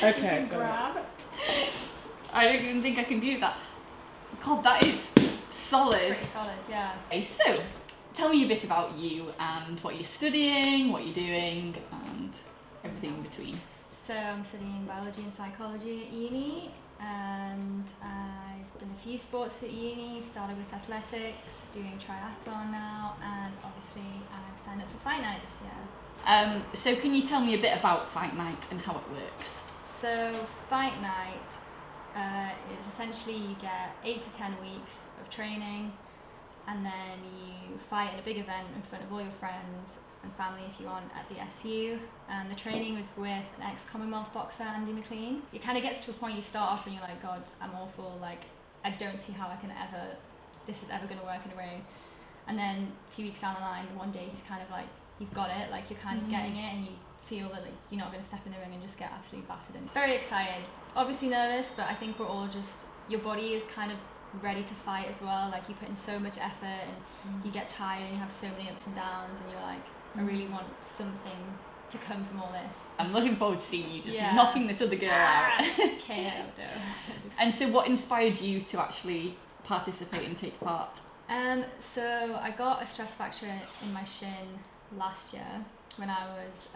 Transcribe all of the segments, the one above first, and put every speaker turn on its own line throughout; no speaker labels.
Okay.
You can grab.
I don't even think I can do that. God, that is solid.
Pretty solid, yeah.
Okay, so tell me a bit about you and what you're studying, what you're doing, and everything in between.
So I'm studying biology and psychology at uni, and I've done a few sports at uni. Started with athletics, doing triathlon now, and obviously I've signed up for Fight Night this year.
So can you tell me a bit about Fight Night and how it works?
So Fight Night is essentially you get 8 to 10 weeks of training, and then you fight at a big event in front of all your friends and family if you want at the SU. And the training was with an ex-Commonwealth boxer, Andy McLean. It kind of gets to a point you start off and you're like, God, I'm awful, like I don't see how this is ever going to work in a ring. And then a few weeks down the line, one day he's kind of like, you've got it, like you're kind of getting it, and you feel that like, you're not going to step in the ring and just get absolutely battered in. Very excited, obviously nervous, but I think we're all just, your body is kind of ready to fight as well. Like you put in so much effort and you get tired and you have so many ups and downs, and you're like, I really want something to come from all this.
I'm looking forward to seeing you just knocking this other girl out.
KO though.
And so what inspired you to actually participate and take part?
So I got a stress fracture in my shin last year when I was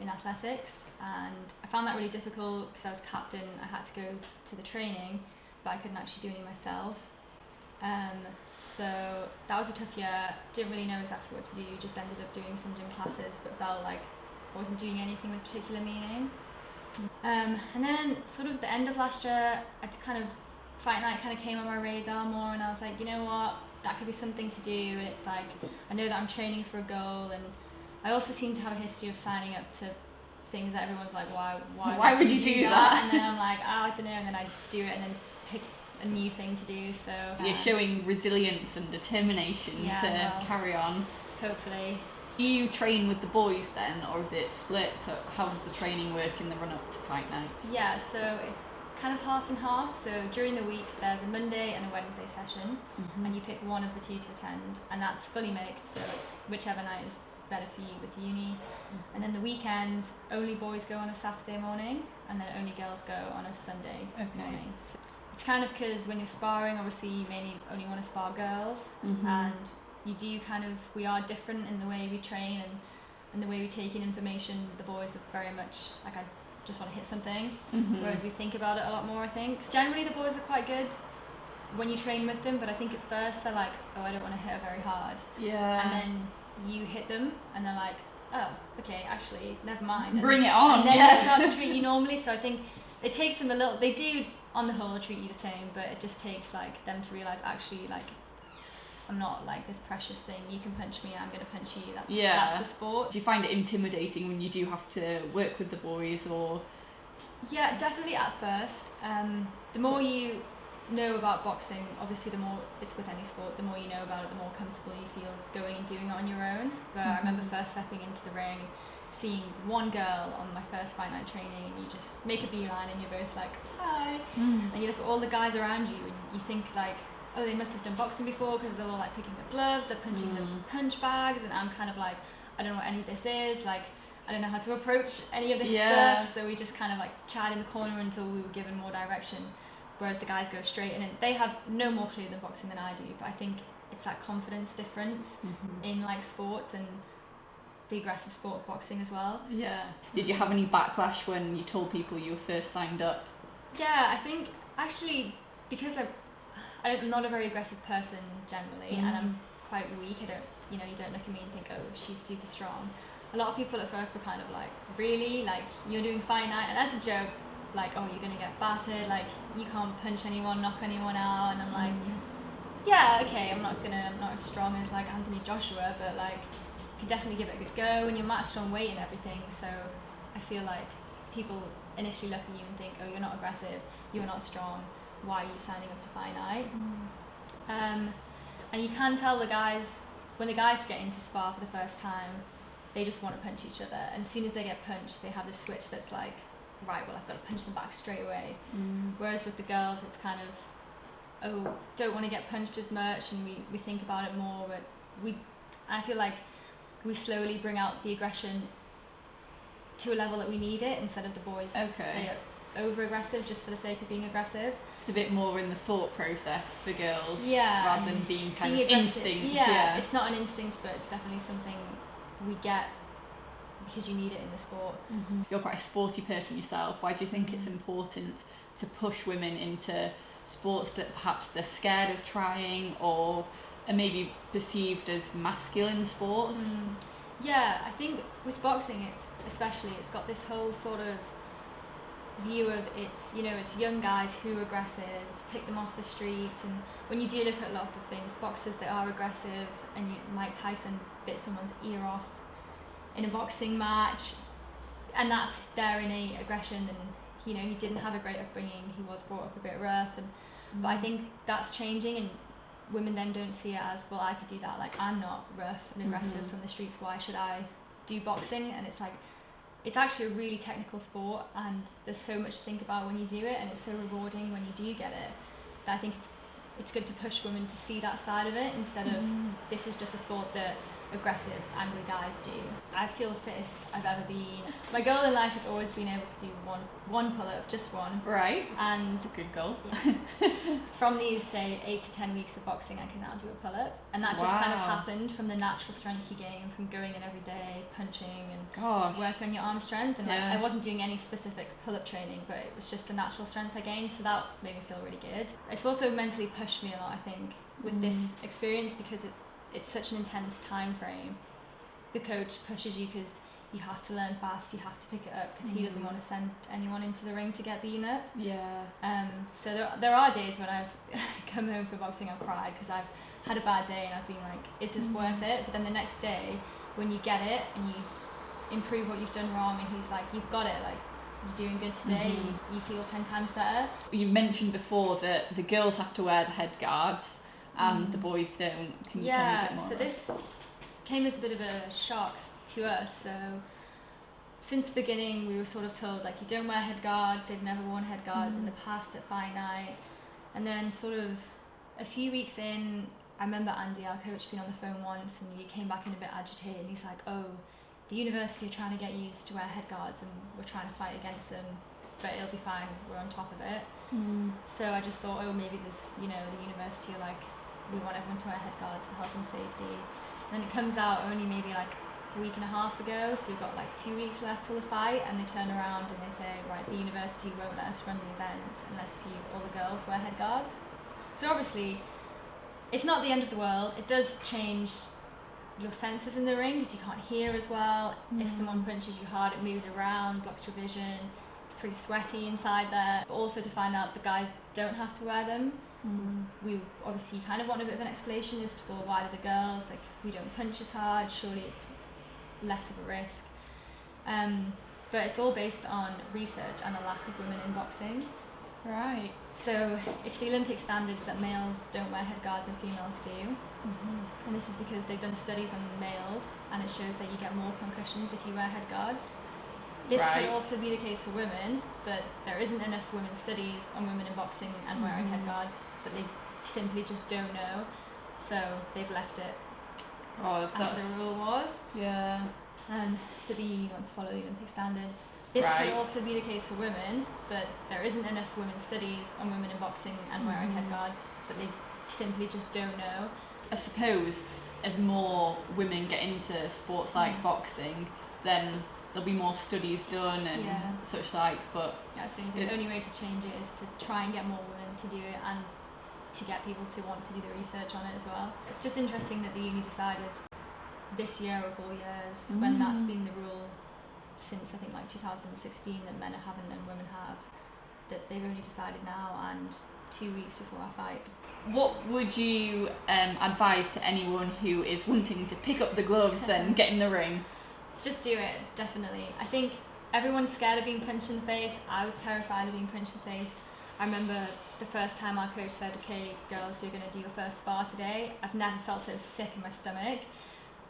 in athletics, and I found that really difficult because I was captain. I had to go to the training, but I couldn't actually do any myself. So that was a tough year. Didn't really know exactly what to do, just ended up doing some gym classes, but felt like I wasn't doing anything with particular meaning. And then sort of the end of last year, Fight Night kind of came on my radar more, and I was like, you know what, that could be something to do. And it's like, I know that I'm training for a goal, and I also seem to have a history of signing up to things that everyone's like, why would you do that? And then I'm like, I don't know, and then I do it and then pick a new thing to do. So
you're showing resilience and determination to carry on.
Hopefully.
Do you train with the boys then, or is it split? So how does the training work in the run up to Fight Night? Yeah,
so it's kind of half and half. So during the week there's a Monday and a Wednesday session, and you pick one of the two to attend, and that's fully mixed, so it's whichever night is better for you with uni. And then the weekends, only boys go on a Saturday morning, and then only girls go on a Sunday morning. So it's kind of because when you're sparring, obviously you mainly only want to spar girls, and we are different in the way we train and the way we take in information. The boys are very much like, I just want to hit something, whereas we think about it a lot more, I think. Generally the boys are quite good when you train with them, but I think at first they're like, oh, I don't want to hit her very hard.
Yeah.
And then you hit them and they're like, oh, okay, actually, never mind.
Bring it on.
And then they start to treat you normally. So I think it takes them they do on the whole treat you the same, but it just takes like them to realize, actually, like, I'm not like this precious thing. You can punch me, I'm gonna punch you. That's the sport.
Do you find it intimidating when you do have to work with the boys, or? Yeah,
definitely at first. The more you know about boxing, obviously the more, it's with any sport, the more you know about it, the more comfortable you feel going and doing it on your own. But I remember first stepping into the ring, seeing one girl on my first Fight Night training, and you just make a beeline and you're both like, hi. And you look at all the guys around you and you think like, oh, they must have done boxing before, because they're all like picking up gloves, they're punching the punch bags, and I'm kind of like, I don't know what any of this is, like, I don't know how to approach any of this stuff. So we just kind of like chat in the corner until we were given more direction, whereas the guys go straight in, and they have no more clue than boxing than I do. But I think it's that confidence difference in like sports and the aggressive sport of boxing as well.
Yeah. Did you have any backlash when you told people you were first signed up?
Yeah, I think actually, because I'm not a very aggressive person generally, and I'm quite weak. You don't look at me and think, oh, she's super strong. A lot of people at first were kind of like, really? Like, you're doing Fight Night? And as a joke, like, oh, you're gonna get battered, like, you can't punch anyone, knock anyone out. And I'm like, yeah, okay, I'm not as strong as like Anthony Joshua, but like, you can definitely give it a good go, and you're matched on weight and everything. So I feel like people initially look at you and think, oh, you're not aggressive, you're not strong, why are you signing up to Fight Night? And you can tell the guys, when the guys get into spar for the first time, they just want to punch each other, and as soon as they get punched, they have this switch that's like, right, well, I've got to punch them back straight away. Whereas with the girls, it's kind of, oh, don't want to get punched as much, and we think about it more, but I feel like we slowly bring out the aggression to a level that we need it, instead of the boys.
Okay.
They over-aggressive just for the sake of being aggressive.
It's a bit more in the thought process for girls,
Yeah,
rather than being kind of
aggressive.
instinct.
Yeah, it's not an instinct, but it's definitely something we get because you need it in the sport.
You're quite a sporty person yourself. Why do you think it's important to push women into sports that perhaps they're scared of trying or are maybe perceived as masculine sports?
Yeah, I think with boxing, it's got this whole sort of view of it's young guys who are aggressive, it's pick them off the streets, and when you do look at a lot of the famous boxers that are aggressive, and Mike Tyson bit someone's ear off in a boxing match, and that's their innate aggression, and he didn't have a great upbringing, he was brought up a bit rough, but I think that's changing, and women then don't see it as, well, I could do that, like I'm not rough and aggressive from the streets, why should I do boxing? And it's like, it's actually a really technical sport, and there's so much to think about when you do it, and it's so rewarding when you do get it, that I think it's good to push women to see that side of it, instead of this is just a sport that aggressive, angry guys do. I feel the fittest I've ever been. My goal in life has always been able to do one pull-up, just one.
Right.
And
that's a good goal.
Yeah. From these, say, 8 to 10 weeks of boxing, I can now do a pull-up. And that just kind of happened from the natural strength you gain from going in every day, punching and working on your arm strength. And I wasn't doing any specific pull-up training, but it was just the natural strength I gained, so that made me feel really good. It's also mentally pushed me a lot, I think, with this experience, because it's such an intense time frame. The coach pushes you because you have to learn fast, you have to pick it up, because he doesn't want to send anyone into the ring to get beaten up.
Yeah.
So there are days when I've come home from boxing, I've cried because I've had a bad day and I've been like, is this worth it? But then the next day, when you get it and you improve what you've done wrong, and he's like, you've got it, like, you're doing good today, you feel 10 times better.
You mentioned before that the girls have to wear the head guards and the boys don't. Can you tell me a bit more?
So this came as a bit of a shock to us. So since the beginning, we were sort of told, like, you don't wear head guards. They've never worn head guards in the past at fight night. And then sort of a few weeks in, I remember Andy, our coach, being on the phone once, and he came back in a bit agitated, and he's like, oh, the university are trying to get used to wear head guards, and we're trying to fight against them, but it'll be fine, we're on top of it. So I just thought, oh, maybe there's, the university are like, we want everyone to wear head guards for health and safety. And then it comes out only maybe like a week and a half ago, so we've got like 2 weeks left till the fight, and they turn around and they say, right, the university won't let us run the event unless all the girls wear head guards. So obviously, it's not the end of the world. It does change your senses in the ring, because you can't hear as well. If someone punches you hard, it moves around, blocks your vision. It's pretty sweaty inside there. But also to find out the guys don't have to wear them. We obviously kind of want a bit of an explanation as to, well, why do the girls, like, we don't punch as hard, surely it's less of a risk. But it's all based on research and a lack of women in boxing.
Right.
So it's the Olympic standards that males don't wear head guards and females do. And this is because they've done studies on males, and it shows that you get more concussions if you wear head guards. This could also be the case for women, but there isn't enough women's studies on women in boxing and wearing head guards, but they simply just don't know, so they've left it as the rule was.
Yeah.
So the union wants to follow the Olympic standards. This could also be the case for women, but there isn't enough women's studies on women in boxing and wearing head guards, but they simply just don't know.
I suppose as more women get into sports like boxing, then there'll be more studies done and such like, but
I think the only way to change it is to try and get more women to do it, and to get people to want to do the research on it as well. It's just interesting that the uni decided this year of all years, when that's been the rule since I think like 2016, that men haven't and women have, that they've only decided now, and 2 weeks before our fight.
What would you advise to anyone who is wanting to pick up the gloves and get in the ring?
Just do it, definitely. I think everyone's scared of being punched in the face. I was terrified of being punched in the face. I remember the first time our coach said, okay, girls, you're going to do your first spar today. I've never felt so sick in my stomach.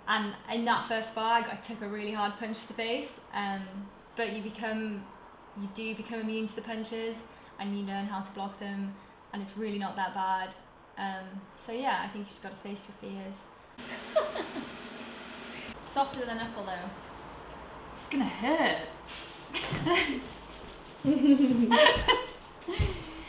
And in that first spar, I took a really hard punch to the face. But you do become immune to the punches, and you learn how to block them, and it's really not that bad. So yeah, I think you just got to face your fears. Softer than a knuckle though.
It's gonna hurt. Bye.